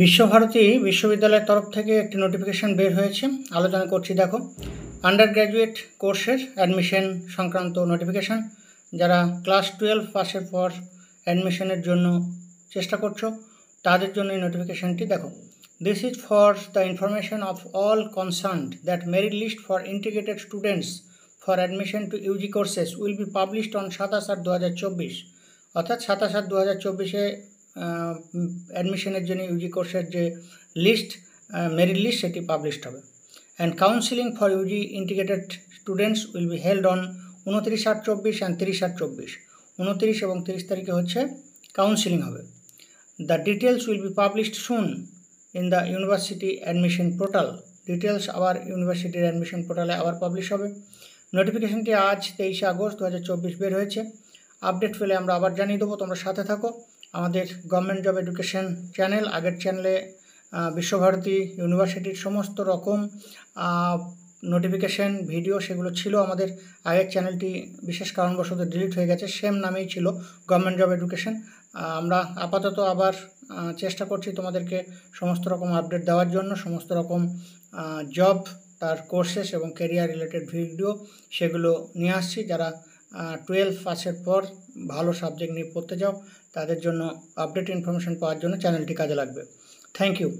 বিশ্বভারতী বিশ্ববিদ্যালয়ের তরফ থেকে একটি নোটিফিকেশন বের হয়েছে, আলোচনা করছি। দেখো, আন্ডার গ্র্যাজুয়েট কোর্সের অ্যাডমিশন সংক্রান্ত নোটিফিকেশান। যারা ক্লাস 12 পাসের পর অ্যাডমিশনের জন্য চেষ্টা করছো তাদের জন্য এই নোটিফিকেশানটি। দেখো, this is for the information of all concerned that merit list for integrated students for admission to UG courses will be published on 27/8/2024, অর্থাৎ 27/8/2024-এ অ্যাডমিশনের জন্য ইউজি কোর্সের যে লিস্ট, মেরিট লিস্ট, সেটি পাবলিশড হবে। And counselling for UG integrated students will be held on 29/8/24 and 30/8/24। 29 এবং 30 তারিখে হচ্ছে কাউন্সিলিং হবে। The details will be published soon in the university admission portal. Details আবার ইউনিভার্সিটির অ্যাডমিশন পোর্টালে আবার পাবলিশ হবে। নোটিফিকেশনটি আজ 23 আগস্ট 2024 বের হয়েছে। আপডেট পেলে আমরা আবার জানিয়ে দেবো, তোমরা সাথে থাকো। আমাদের গভর্নমেন্ট জব এডুকেশন চ্যানেল, আগের চ্যানেলে বিশ্বভারতী ইউনিভার্সিটির সমস্ত রকম নোটিফিকেশন ভিডিও সেগুলো ছিল। আমাদের আগের চ্যানেলটি বিশেষ কারণবশত ডিলিট হয়ে গেছে, সেম নামেই ছিল গভর্নমেন্ট জব এডুকেশন। আমরা আপাতত আবার চেষ্টা করছি তোমাদেরকে সমস্ত রকম আপডেট দেওয়ার জন্য। সমস্ত রকম জব, তার কোর্সেস এবং ক্যারিয়ার রিলেটেড ভিডিও সেগুলো নিয়ে আসছি। যারা 12 পাসের পর ভালো সাবজেক্ট নিয়ে পড়তে যাও তাদের জন্য আপডেট ইনফরমেশন পাওয়ার জন্য চ্যানেলটি কাজে লাগবে। Thank you.